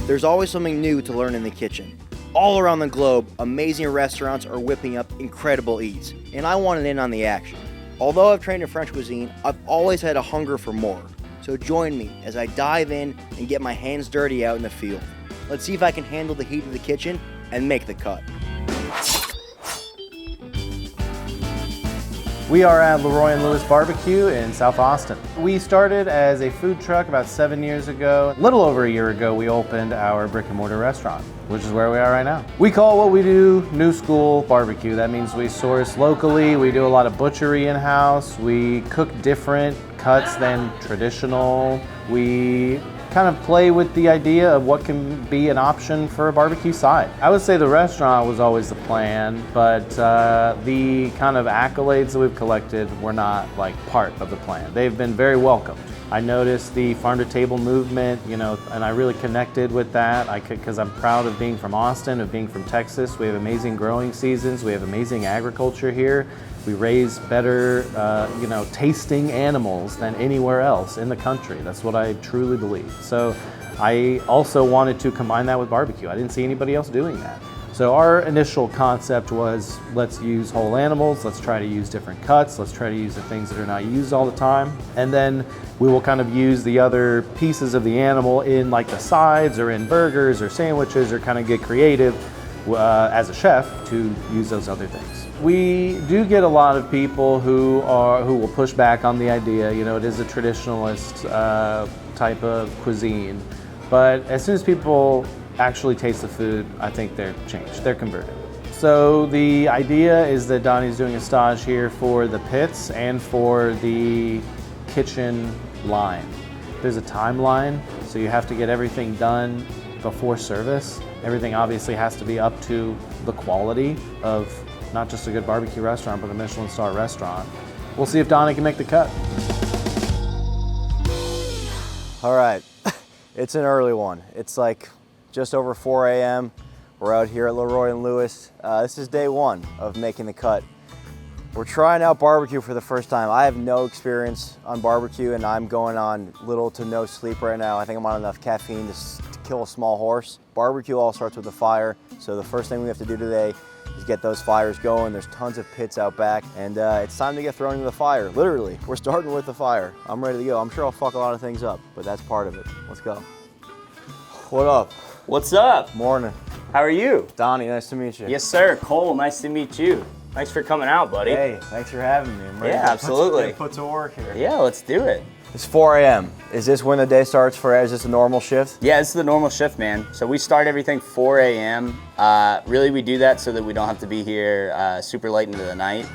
There's always something new to learn in the kitchen. All around the globe, amazing restaurants are whipping up incredible eats, and I wanted in on the action. Although I've trained in French cuisine, I've always had a hunger for more. So join me as I dive in and get my hands dirty out in the field. Let's see if I can handle the heat of the kitchen and make the cut. We are at Leroy and Lewis Barbecue in South Austin. We started as a food truck about 7 years ago. A little over a year ago, we opened our brick and mortar restaurant, which is where we are right now. We call what we do new school barbecue. That means we source locally, we do a lot of butchery in-house, we cook different cuts than traditional. We kind of play with the idea of what can be an option for a barbecue side. I would say the restaurant was always the plan, but the kind of accolades that we've collected were not like part of the plan. They've been very welcomed. I noticed the farm to table movement, and I really connected with that because I'm proud of being from Austin, of being from Texas. We have amazing growing seasons. We have amazing agriculture here. We raise better, tasting animals than anywhere else in the country. That's what I truly believe. So I also wanted to combine that with barbecue. I didn't see anybody else doing that. So our initial concept was, let's use whole animals, let's try to use different cuts, let's try to use the things that are not used all the time, and then we will kind of use the other pieces of the animal in like the sides or in burgers or sandwiches, or kind of get creative as a chef to use those other things. We do get a lot of people who will push back on the idea, it is a traditionalist type of cuisine, but as soon as people actually taste the food, I think they're changed, they're converted. So the idea is that Donny's doing a stage here for the pits and for the kitchen line. There's a timeline, so you have to get everything done before service. Everything obviously has to be up to the quality of not just a good barbecue restaurant, but a Michelin-Star restaurant. We'll see if Donny can make the cut. All right, it's an early one. It's like just over 4 a.m. We're out here at Leroy and Lewis. This is day one of making the cut. We're trying out barbecue for the first time. I have no experience on barbecue, and I'm going on little to no sleep right now. I think I'm on enough caffeine to kill a small horse. Barbecue all starts with a fire, so the first thing we have to do today is get those fires going. There's tons of pits out back, and it's time to get thrown into the fire. Literally, we're starting with the fire. I'm ready to go. I'm sure I'll fuck a lot of things up, but that's part of it. Let's go. What up? What's up? Morning. How are you? Donny, nice to meet you. Yes, sir. Cole, nice to meet you. Thanks for coming out, buddy. Hey, thanks for having me. I'm ready Yeah, absolutely. Put to work here. Yeah, let's do it. It's 4 a.m. Is this when the day starts is this a normal shift? Yeah, this is the normal shift, man. So we start everything 4 a.m. Really, we do that so that we don't have to be here super late into the night.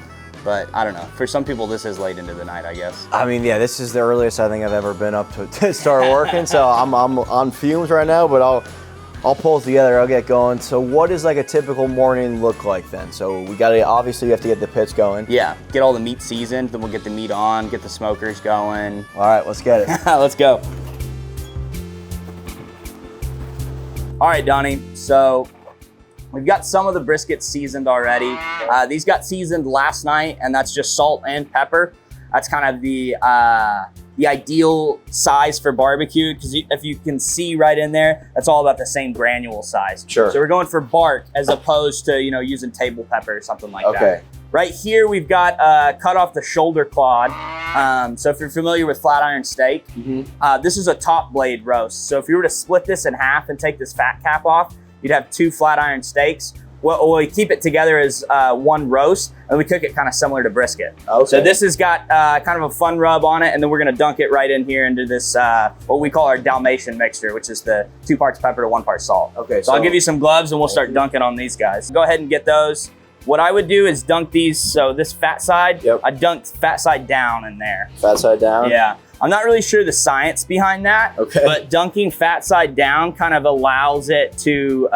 But I don't know. For some people, this is late into the night, I guess. I mean, yeah, this is the earliest I think I've ever been up to start working. So I'm on fumes right now, but I'll pull it together. I'll get going. So what does like a typical morning look like then? So obviously you have to get the pits going. Yeah, get all the meat seasoned, then we'll get the meat on, get the smokers going. All right, let's get it. Let's go. All right, Donny, so we've got some of the brisket seasoned already. These got seasoned last night, and that's just salt and pepper. That's kind of the ideal size for barbecue, because if you can see right in there, that's all about the same granule size. Sure. So we're going for bark as opposed to using table pepper or something like that. Right here, we've got cut off the shoulder clod. So if you're familiar with flat iron steak, this is a top blade roast. So if you were to split this in half and take this fat cap off, you'd have 2 flat iron steaks. Well, we keep it together as one roast, and we cook it kind of similar to brisket. Okay. So this has got kind of a fun rub on it, and then we're gonna dunk it right in here into this, what we call our Dalmatian mixture, which is the 2 parts pepper to 1 part salt. Okay. So I'll give you some gloves, and we'll start dunking on these guys. Go ahead and get those. What I would do is dunk these, so this fat side, I dunked fat side down in there. Fat side down? Yeah. I'm not really sure the science behind that, but dunking fat side down kind of allows it to,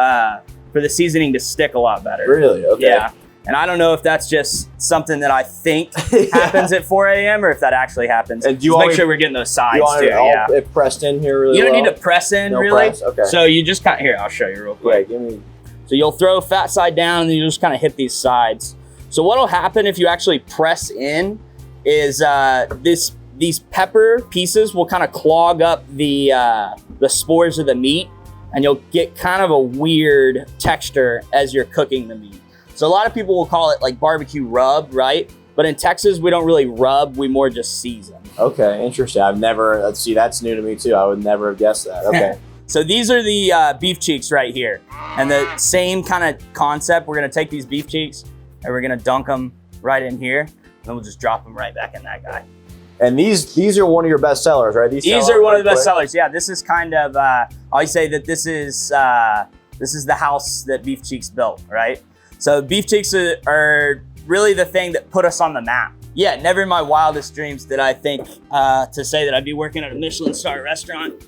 for the seasoning to stick a lot better. Really? Okay. Yeah. And I don't know if that's just something that I think happens at 4 a.m. or if that actually happens. And do you make sure we're getting those sides too. Yeah. It pressed in here really well? You don't need to press in really. Press. Okay. So you just kind of, here, I'll show you real quick. Yeah, give me. So you'll throw fat side down and you just kind of hit these sides. So what'll happen if you actually press in is these pepper pieces will kind of clog up the spores of the meat. and you'll get kind of a weird texture as you're cooking the meat. So a lot of people will call it like barbecue rub, right? But in Texas, we don't really rub, we more just season. Okay, interesting. I've never, see, that's new to me too. I would never have guessed that. Okay. So these are the beef cheeks right here. And the same kind of concept, we're gonna take these beef cheeks and we're gonna dunk them right in here. And then we'll just drop them right back in that guy. And these are one of your best sellers, right? These are one of the best sellers. Yeah, this is kind of, I always say that this is the house that Beef Cheeks built, right? So Beef Cheeks are really the thing that put us on the map. Yeah, never in my wildest dreams did I think to say that I'd be working at a Michelin-Star restaurant.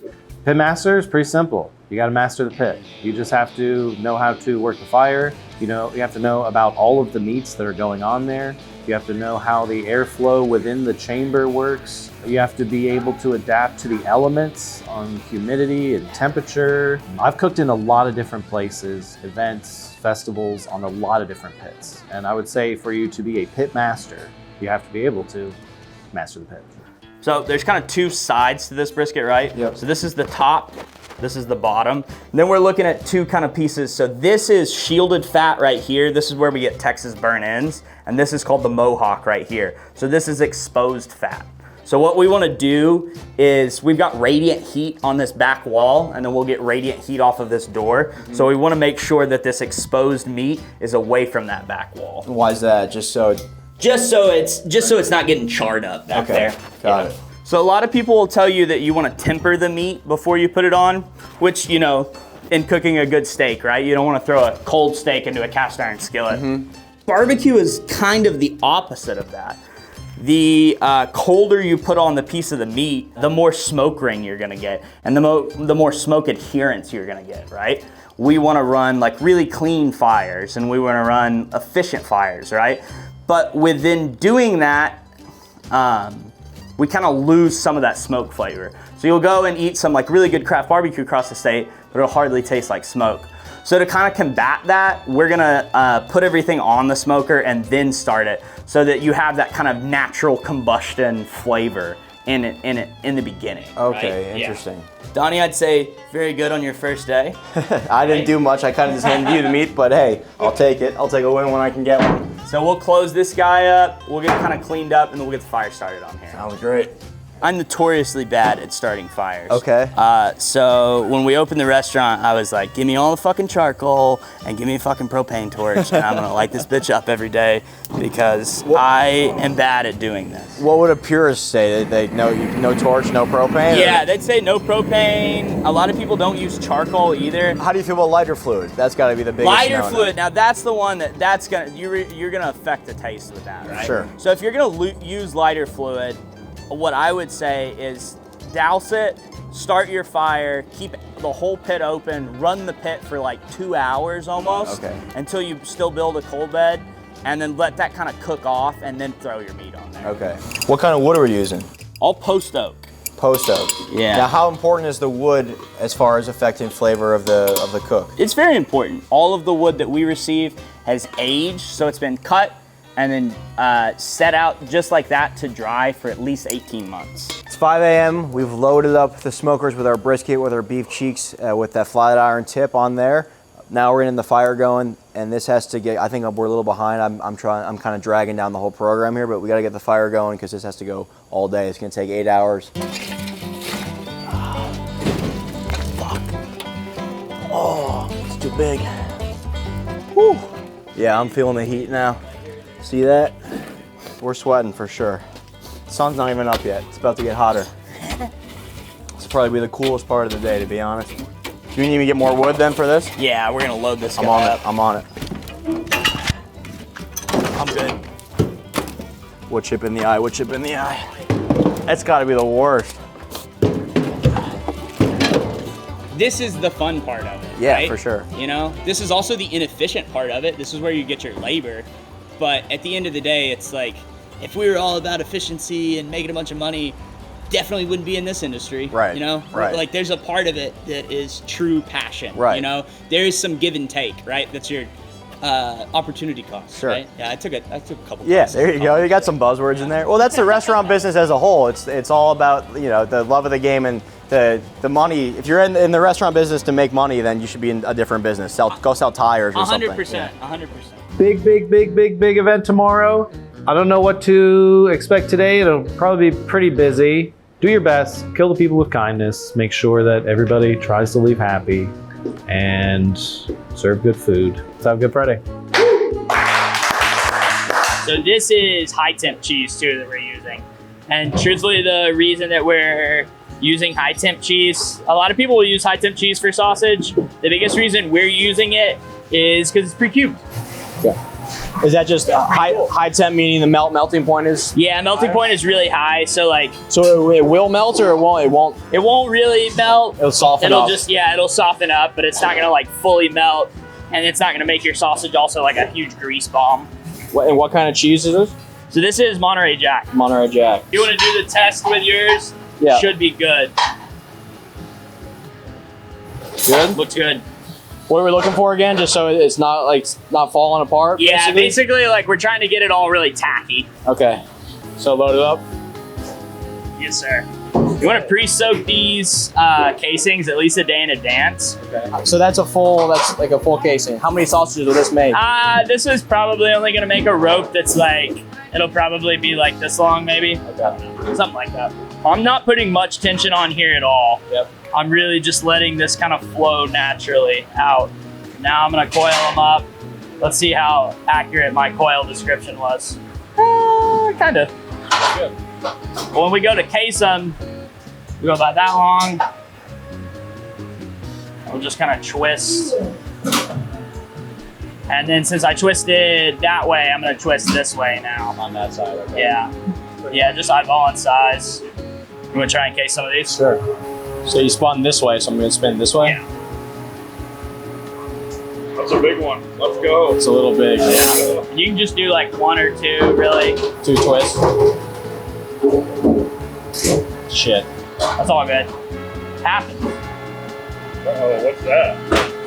Pit master is pretty simple. You got to master the pit. You just have to know how to work the fire. You have to know about all of the meats that are going on there. You have to know how the airflow within the chamber works. You have to be able to adapt to the elements on humidity and temperature. I've cooked in a lot of different places, events, festivals, on a lot of different pits. And I would say for you to be a pit master, you have to be able to master the pit. So there's kind of two sides to this brisket, right? Yep. So this is the top, this is the bottom. And then we're looking at two kind of pieces. So this is shielded fat right here. This is where we get Texas burn ends. And this is called the mohawk right here. So this is exposed fat. So what we want to do is we've got radiant heat on this back wall, and then we'll get radiant heat off of this door. Mm-hmm. So we want to make sure that this exposed meat is away from that back wall. Why is that? Just so it's not getting charred up back there. Got it. So a lot of people will tell you that you want to temper the meat before you put it on, which, in cooking a good steak, right? You don't want to throw a cold steak into a cast iron skillet. Mm-hmm. Barbecue is kind of the opposite of that. The colder you put on the piece of the meat, the more smoke ring you're gonna get, and the more smoke adherence you're gonna get, right? We wanna run like really clean fires, and we wanna run efficient fires, right? But within doing that, we kind of lose some of that smoke flavor. So you'll go and eat some like really good craft barbecue across the state, but it'll hardly taste like smoke. So to kind of combat that, we're gonna put everything on the smoker and then start it so that you have that kind of natural combustion flavor in the beginning. Okay, right? interesting. Yeah. Donnie, I'd say very good on your first day. I didn't do much. I kind of just handed you the meat, but hey, I'll take it. I'll take a win when I can get one. So we'll close this guy up, we'll get kind of cleaned up, and then we'll get the fire started on here. Sounds great. I'm notoriously bad at starting fires. Okay. So when we opened the restaurant, I was like, give me all the fucking charcoal and give me a fucking propane torch, and I'm gonna light this bitch up every day because I am bad at doing this. What would a purist say? No torch, no propane? Yeah, they'd say no propane. A lot of people don't use charcoal either. How do you feel about lighter fluid? That's got to be the biggest. Lighter fluid. Now that's the one you're gonna affect the taste with that, right? Sure. So if you're gonna use lighter fluid, what I would say is douse it, start your fire, keep the whole pit open, run the pit for like 2 hours almost, until you still build a coal bed, and then let that kind of cook off, and then throw your meat on there. Okay. What kind of wood are we using? All post oak. Post oak. Yeah. Now, how important is the wood as far as affecting flavor of the cook? It's very important. All of the wood that we receive has aged, so it's been cut and then set out just like that to dry for at least 18 months. It's 5 a.m. We've loaded up the smokers with our brisket, with our beef cheeks, with that flat iron tip on there. Now we're getting the fire going, and this has to get, I think we're a little behind. I'm kind of dragging down the whole program here, but we gotta get the fire going because this has to go all day. It's gonna take 8 hours. Fuck. Oh, it's too big. Whew. Yeah, I'm feeling the heat now. See that? We're sweating for sure. The sun's not even up yet. It's about to get hotter. This will probably be the coolest part of the day, to be honest. Do you need me to get more wood then for this? Yeah, we're gonna load this guy up. I'm on it. I'm good. Wood chip in the eye, wood chip in the eye. That's gotta be the worst. This is the fun part of it, Yeah, right? for sure. This is also the inefficient part of it. This is where you get your labor. But at the end of the day, it's like, if we were all about efficiency and making a bunch of money, definitely wouldn't be in this industry. Right. Right. Like there's a part of it that is true passion. Right. There is some give and take, right? That's your opportunity cost. Sure. Right? Yeah, I took a couple. Yeah, there you go. You got some buzzwords in there. Well, that's the restaurant business as a whole. It's all about the love of the game and the money, if you're in the restaurant business to make money, then you should be in a different business. Go sell tires or something. 100%, 100%. Big event tomorrow. I don't know what to expect today. It'll probably be pretty busy. Do your best, kill the people with kindness, make sure that everybody tries to leave happy, and serve good food. Let's have a good Friday. So this is high temp cheese too that we're using. And truthfully, the reason that we're using high temp cheese, a lot of people will use high temp cheese for sausage. The biggest reason we're using it is because it's pre-cubed. Yeah. Is that just high temp, meaning the melting point is? Yeah, melting point is really high. So like, so it will melt or it won't? It won't. It won't really melt. It'll soften up. It'll soften up, but it's not gonna like fully melt, and it's not gonna make your sausage also like a huge grease bomb. And what kind of cheese is this? So this is Monterey Jack. Monterey Jack. If you want to do the test with yours, yeah, should be good. Good? Looks good. What are we looking for again? Just so it's not falling apart? Yeah, basically like we're trying to get it all really tacky. Okay. So load it up? Yes, sir. You want to pre-soak these casings at least a day in advance. Okay. So that's like a full casing. How many sausages will this make? This is probably only gonna make a rope that's like, it'll probably be like this long maybe. Okay. Something like that. I'm not putting much tension on here at all. Yep. I'm really just letting this kind of flow naturally out. Now I'm gonna coil them up. Let's see how accurate my coil description was. Kinda. Good. When we go to case them, we go about that long. We'll just kind of twist. And then since I twisted that way, I'm gonna twist this way now. On that side, okay. Yeah. Yeah, just eyeballing size. You wanna try and case some of these? Sure. So you spun this way, so I'm gonna spin this way? Yeah. That's a big one. Let's go. It's a little big. Yeah. You can just do like one or two, really. 2 twists. Shit. That's all good. Happens. Uh-oh, what's that?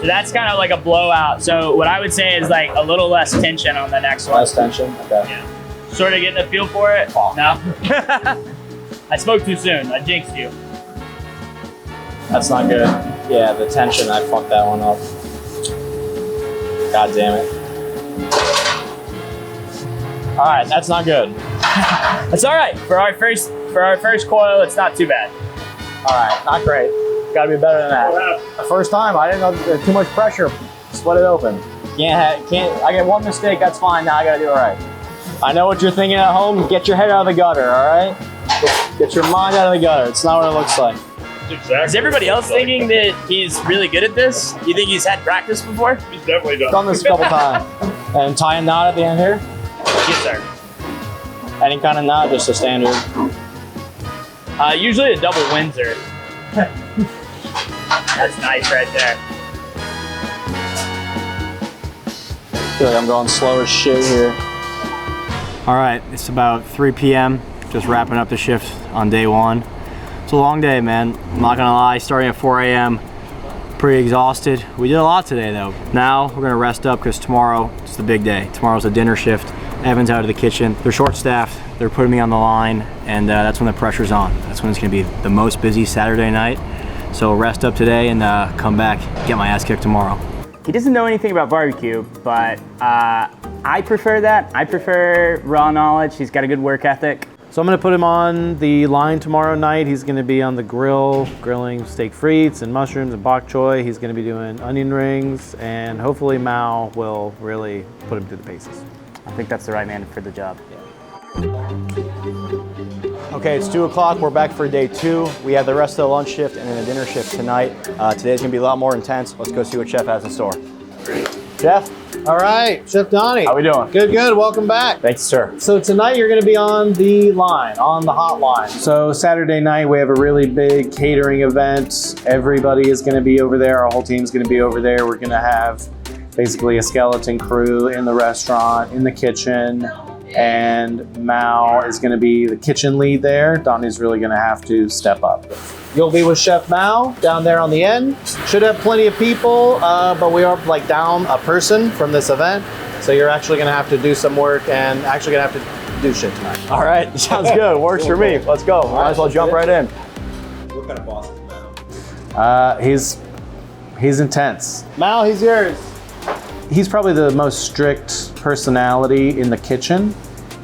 So that's kind of like a blowout. So what I would say is like a little less tension on the next one. Less tension? Okay. Yeah. Sort of getting a feel for it? Oh. No? I spoke too soon. I jinxed you. That's not good. Yeah, the tension, I fucked that one up. God damn it. All right, that's not good. That's all right. For our first coil, it's not too bad. All right, not great. Gotta be better than that. The first time, I didn't know there's too much pressure. Split it open. Can't. I get one mistake, that's fine. Now I gotta do it right. I know what you're thinking at home. Get your head out of the gutter, all right? Get your mind out of the gutter. It's not what it looks like. Exactly. Is everybody else thinking that he's really good at this? You think he's had practice before? He's definitely Done this a couple times. And tie a knot at the end here. Yes, sir. Any kind of knot, just a standard. Usually a double Windsor. That's nice right there. I feel like I'm going slow as shit here. All right, it's about 3 p.m. Just wrapping up the shift on day one. It's a long day, man. I'm not gonna lie, starting at 4 a.m. Pretty exhausted. We did a lot today though. Now we're gonna rest up because tomorrow is the big day. Tomorrow's a dinner shift. Evan's out of the kitchen. They're short-staffed. They're putting me on the line, and that's when the pressure's on. That's when it's gonna be the most busy Saturday night. So rest up today and come back, get my ass kicked tomorrow. He doesn't know anything about barbecue, but I prefer that. I prefer raw knowledge. He's got a good work ethic. So I'm gonna put him on the line tomorrow night. He's gonna be on the grill, grilling steak frites and mushrooms and bok choy. He's gonna be doing onion rings, and hopefully Mao will really put him through the paces. I think that's the right man for the job. Okay, it's 2 o'clock. We're back for day 2. We have the rest of the lunch shift and then the dinner shift tonight. Today's gonna be a lot more intense. Let's go see what Chef has in store. Chef? All right, Chef Donny. How we doing? Good, good, welcome back. Thanks, sir. So tonight you're gonna be on the line, on the hot line. So Saturday night we have a really big catering event. Everybody is gonna be over there. Our whole team's gonna be over there. We're gonna have basically a skeleton crew in the restaurant, in the kitchen, and Mao is gonna be the kitchen lead there. Donnie's really gonna have to step up. You'll be with Chef Mao down there on the end. Should have plenty of people, but we are like down a person from this event. So you're actually gonna have to do some work and actually gonna have to do shit tonight. All right, sounds good. Works for me. Let's go. Might as well jump right in. What kind of boss is that? He's intense. Mal, he's yours. He's probably the most strict personality in the kitchen.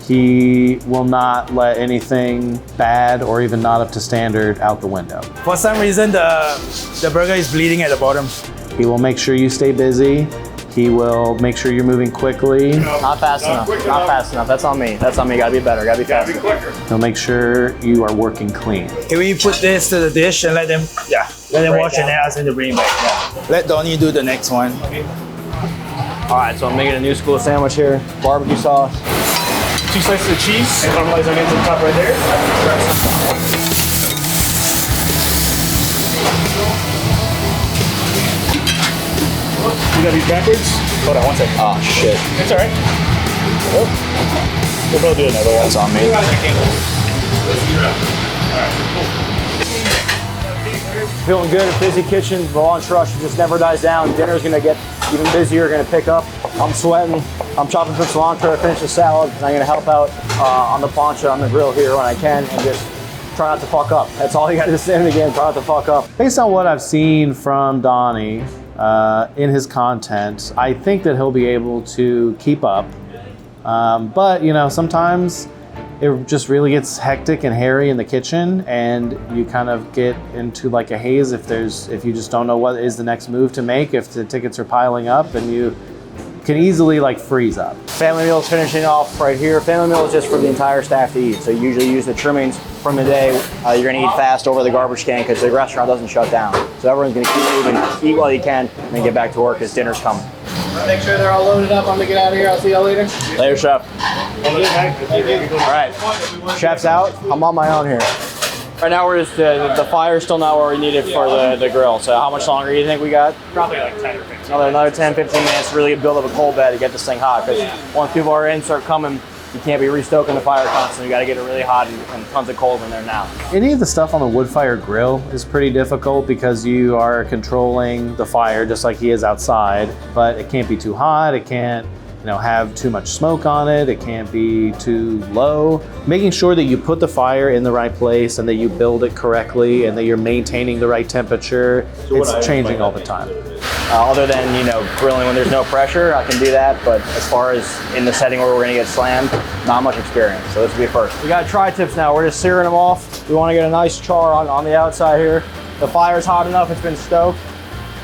He will not let anything bad or even not up to standard out the window. For some reason, the burger is bleeding at the bottom. He will make sure you stay busy. He will make sure you're moving quickly. Not fast enough. Not fast enough. That's on me. That's on me. Gotta be better. Gotta be faster. He'll make sure you are working clean. Can we put this to the dish and let them wash and then ask them to bring it back? Yeah. Let Donny do the next one. Okay. All right, so I'm making a new school sandwich here. Barbecue sauce. 2 slices of cheese, and caramelize onions on top right there. You gotta be backwards. Hold on 1 second. Oh shit. It's all right. We'll go do another one. That's on me. Feeling good. Busy kitchen. The lunch rush just never dies down. Dinner's gonna get even busier. Gonna pick up. I'm sweating. I'm chopping some cilantro to finish the salad. I'm gonna help out on the plancha on the grill here when I can, and just try not to fuck up. That's all you gotta say in the game. Try not to fuck up. Based on what I've seen from Donny in his content, I think that he'll be able to keep up. But you know, sometimes it just really gets hectic and hairy in the kitchen, and you kind of get into like a haze if you just don't know what is the next move to make, if the tickets are piling up, and you can easily like freeze up. Family meal is finishing off right here. Family meal is just for the entire staff to eat. So you usually use the trimmings from the day. You're gonna eat fast over the garbage can because the restaurant doesn't shut down. So everyone's gonna keep moving, eat while you can, and then get back to work as dinner's coming. Make sure they're all loaded up. I'm gonna get out of here. I'll see y'all later. Later, chef. All right, chef's out. I'm on my own here. Right now we're just, the fire's still not where we need it for the grill. So how much longer do you think we got? Probably like 10 or 15. Another 10, 15 minutes to really build up a coal bed to get this thing hot. Because once people are in, start coming, you can't be restoking the fire constantly. You got to get it really hot and tons of coals in there now. Any of the stuff on the wood fire grill is pretty difficult because you are controlling the fire just like he is outside, but it can't be too hot. It can't, have too much smoke on it. It can't be too low. Making sure that you put the fire in the right place and that you build it correctly and that you're maintaining the right temperature. It's changing all the time. Other than, grilling when there's no pressure, I can do that. But as far as in the setting where we're gonna get slammed, not much experience. So this will be a first. We got tri-tips now. We're just searing them off. We wanna get a nice char on the outside here. The fire's hot enough, it's been stoked.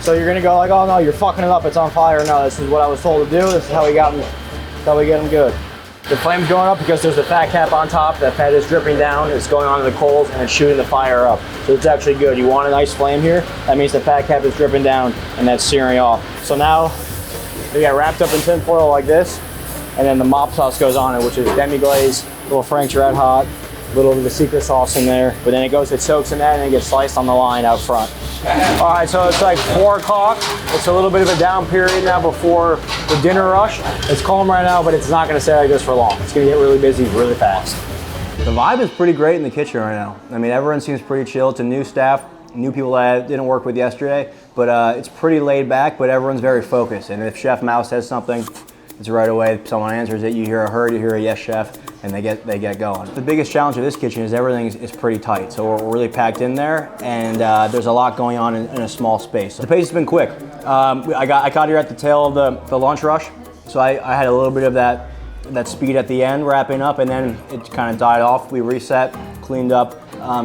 So you're gonna go like, oh no, you're fucking it up, it's on fire. No, this is what I was told to do. This is how we get them good. The flame's going up because there's a fat cap on top. That fat is dripping down, it's going onto the coals and it's shooting the fire up. So it's actually good. You want a nice flame here, that means the fat cap is dripping down and that's searing off. So now we got wrapped up in tin foil like this, and then the mop sauce goes on it, which is demi-glaze, little Frank's Red Hot, a little bit of the secret sauce in there, but then it soaks in that and it gets sliced on the line out front. All right, so it's like 4 o'clock. It's a little bit of a down period now before the dinner rush. It's calm right now, but it's not gonna stay like this for long. It's gonna get really busy really fast. The vibe is pretty great in the kitchen right now. I mean, everyone seems pretty chill. It's a new staff, new people that I didn't work with yesterday, but it's pretty laid back, but everyone's very focused. And if Chef Mao says something, it's right away. If someone answers it, you hear a heard, you hear a yes, chef, and they get going. The biggest challenge of this kitchen is everything is pretty tight. So we're really packed in there, and there's a lot going on in a small space. The pace has been quick. I got here at the tail of the lunch rush, so I had a little bit of that speed at the end, wrapping up, and then it kind of died off. We reset, cleaned up.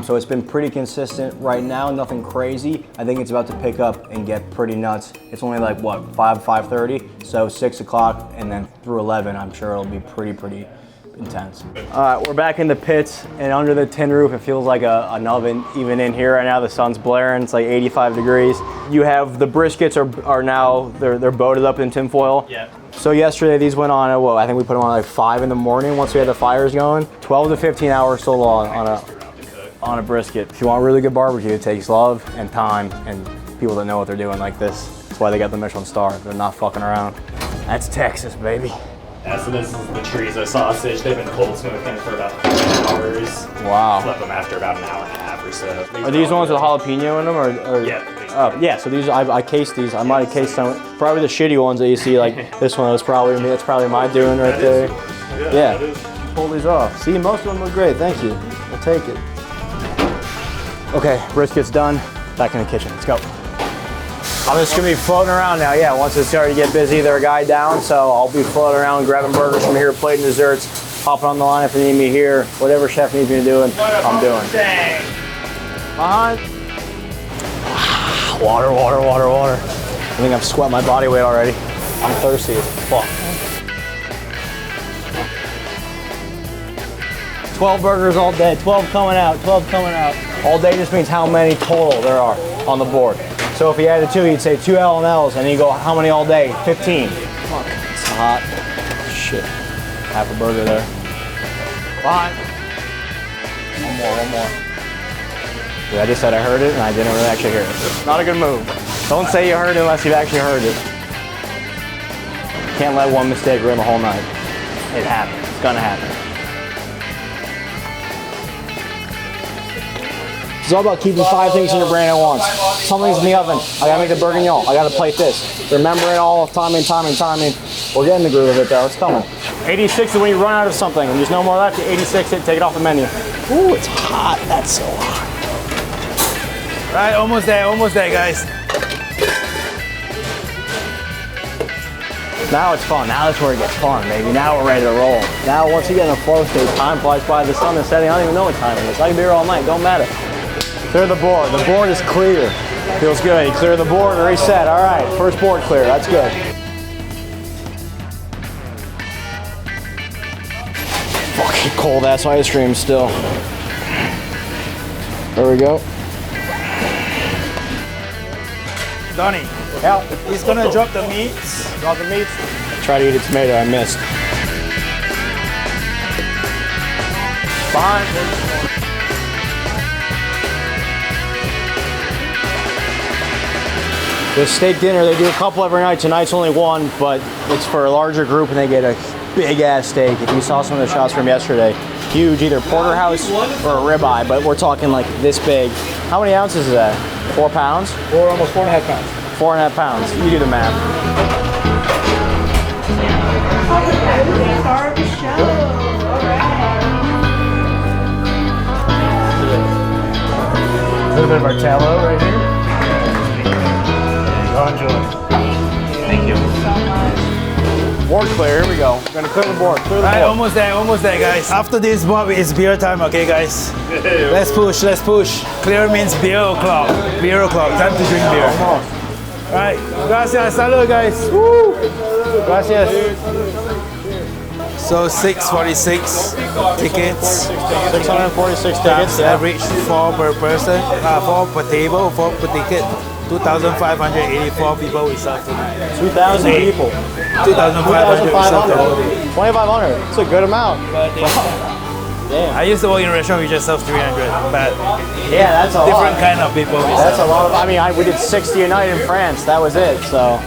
So it's been pretty consistent right now, nothing crazy. I think it's about to pick up and get pretty nuts. It's only like, what, 5:30? So 6 o'clock and then through 11, I'm sure it'll be pretty intense. All right, we're back in the pits and under the tin roof. It feels like an oven even in here right now. The sun's blaring, it's like 85 degrees. You have the briskets are now, they're boated up in tin foil. Yeah. So yesterday these went on at, I think we put them on like 5 in the morning once we had the fires going. 12 to 15 hours so long on a brisket. If you want really good barbecue, it takes love and time and people that know what they're doing like this. That's why they got the Michelin-Star. They're not fucking around. That's Texas, baby. Yeah, so this is the chorizo sausage. They've been cold smoking for about 3 hours. Wow. Flip them after about an hour and a half or so. Are these ones with jalapeno in them? Or? Yeah. Yeah, so these, I cased these. I might have cased some, probably the shitty ones that you see, like this one was probably me. That's probably my doing right there. Yeah. Pull these off. See, most of them look great. Thank you. I'll take it. Okay, brisket's done. back in the kitchen. Let's go. I'm just gonna be floating around now. Yeah, once it's starting to get busy, they're a guy down, so I'll be floating around, grabbing burgers from here, plating desserts, hopping on the line if they need me here. Whatever chef needs me to do, I'm doing. Behind. Water, water, water, water. I think I'm sweating my body weight already. I'm thirsty as fuck. 12 burgers all day, 12 coming out, 12 coming out. All day just means how many total there are on the board. So if you added 2, you'd say 2 L&Ls, and you go, how many all day? 15. Fuck, it's hot. Shit. Half a burger there. Fine. One more. Yeah, I just said I heard it, and I didn't really actually hear it. Not a good move. Don't say you heard it unless you've actually heard it. Can't let one mistake ruin the whole night. It happens. It's gonna happen. It's all about keeping 5 things in your brain at once. Something's in the oven. I gotta make the bourguignon. I gotta plate this. Remember it all, timing. We're getting the groove of it though, it's coming. 86 is when you run out of something and there's no more left, you 86 it, take it off the menu. Ooh, it's hot, that's so hot. Right, almost there, guys. Now it's fun, now that's where it gets fun, baby. Now we're ready to roll. Now once you get in a flow state, time flies by, the sun is setting, I don't even know what time it is. I can be here all night, don't matter. Clear the board. The board is clear. Feels good. You clear the board, reset. All right, first board clear. That's good. Fucking cold ass ice cream still. There we go. Donny, Yeah. he's gonna drop the meats. Drop the meats. Try to eat a tomato. I missed. Behind. The steak dinner, they do a couple every night. Tonight's only one, but it's for a larger group and they get a big ass steak. If you saw some of the shots from yesterday, huge, either porterhouse or a ribeye, but we're talking like this big. How many ounces is that? 4 pounds? Or almost 4.5 pounds. 4.5 pounds. You do the math. A little bit of Martello right here. Enjoy. Thank you. Board clear, here we go. We're gonna clear the board, clear the Right, board. almost there, guys. After this, Bob, it's beer time, okay, guys? Let's push. Clear means beer o'clock. Beer o'clock, time to drink beer. Right, gracias, salud, guys. Woo! Gracias. So 646 tickets. 646 Times tickets, yeah. average 4 per person, 4 per table, 4 per ticket. 2,584 people we served tonight. 2,000 people. 2,500 we served tonight. 2,500. It's a good amount. Damn. I used to work in a restaurant, we just served 300, but Yeah, that's a different lot. kind of people we That's a served. lot of, I mean, we did 60 a night in France. That was it, so.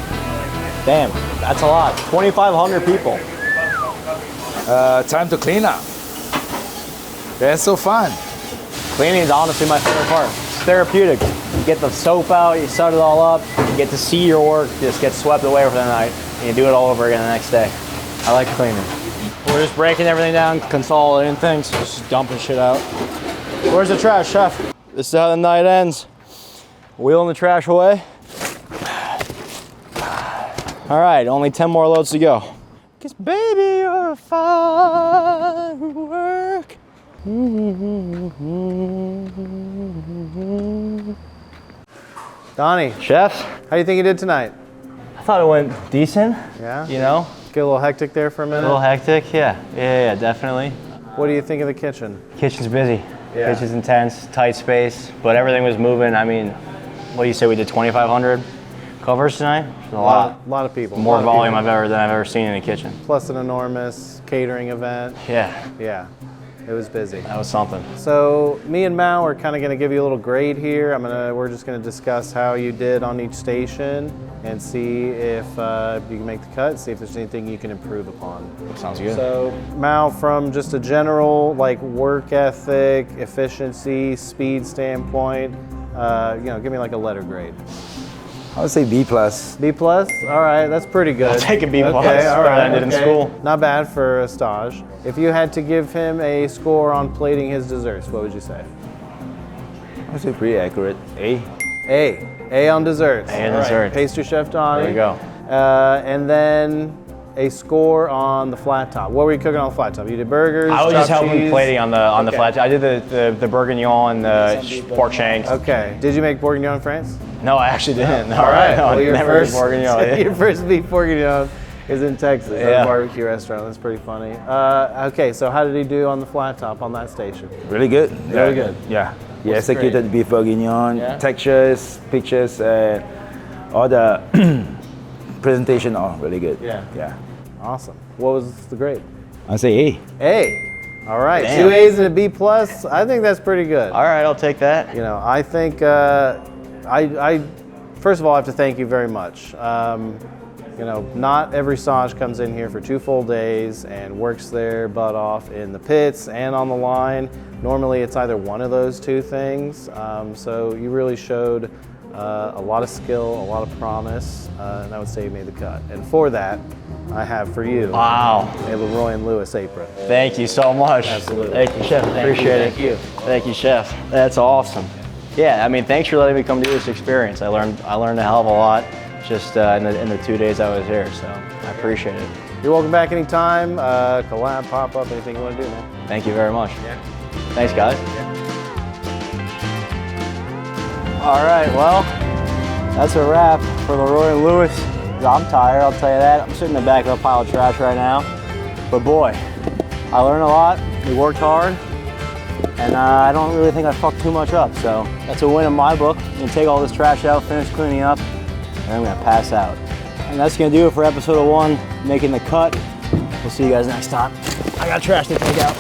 Damn, that's a lot. 2,500 people. Time to clean up. That's so fun. Cleaning is honestly my favorite part. It's therapeutic. You get the soap out, you set it all up, you get to see your work just get swept away for the night, and you do it all over again the next day. I like cleaning. We're just breaking everything down, consolidating things, just dumping shit out. Where's the trash, chef? This is how the night ends. Wheeling the trash away. All right, only 10 more loads to go. 'Cause baby, you're a firework. Donnie, Chef, how do you think you did tonight? I thought it went decent. Yeah? You know, Get a little hectic there for a a minute? little hectic. Yeah, definitely. What do you think of the kitchen? Kitchen's busy. Yeah. Kitchen's intense, tight space, but everything was moving. I mean, what do you say? We did 2,500 covers tonight. A lot. A lot of people. More A lot of volume people. than I've ever seen in a kitchen. Plus an enormous catering event. Yeah, Yeah, it was busy. that was something. So me and Mao are kind of going to give you a little grade here. We're just going to discuss how you did on each station and see if you can make the cut. See if there's anything you can improve upon. Sounds good. So Mao, from just a general like work ethic, efficiency, speed standpoint, give me like a letter grade. I would say B plus. B plus. All right, that's pretty good. I'll take a B plus. Okay, all right. I did in school. Not bad for a stage. If you had to give him a score on plating his desserts, what would you say? I would say pretty accurate. A. A on desserts. A on desserts. Pastry chef Donny. There you go. And then a score on the flat top. What were you cooking on the flat top? You did burgers. I was just chopped helping cheese? plating on the flat. I did the bourguignon and the pork shanks. Okay. Did you make bourguignon in France? No, I actually didn't. All right. No, Well, your never first did bourguignon. your first beef bourguignon is in Texas at Yeah. a barbecue restaurant. That's pretty funny. Okay, so how did he do on the flat top on that station? Really good. Really good. Yeah. Yeah, What's executed great? beef bourguignon, Yeah. textures, pictures, and all the presentation are really good. Yeah. Yeah. Awesome. What was the grade? I say A. A. All right. Damn. 2 A's and a B plus. I think that's pretty good. All right, I'll take that. You know, I think I first of all I have to thank you very much. You know, not every Saj comes in here for 2 full days and works their butt off in the pits and on the line. Normally it's either one of those 2 things. So you really showed a lot of skill, a lot of promise, and I would say you made the cut. And for that, I have for you Wow. a Leroy and Lewis apron. Thank you so much. Absolutely. Thank you, Chef. Appreciate it. Thank you. Thank you, Chef. That's awesome. Yeah, I mean, thanks for letting me come do this experience. I learned a hell of a lot just in the 2 days I was here, so I appreciate it. You're welcome back anytime. Collab, pop up, anything you want to do, man. Thank you very much. Thanks, guys. All right, well, that's a wrap for Leroy and Lewis. I'm tired, I'll tell you that. I'm sitting in the back of a pile of trash right now. But boy, I learned a lot. We worked hard. And I don't really think I fucked too much up. So that's a win in my book. I'm gonna take all this trash out, finish cleaning up, and I'm gonna pass out. And that's gonna do it for episode 1, making the cut. We'll see you guys next time. I got trash to take out.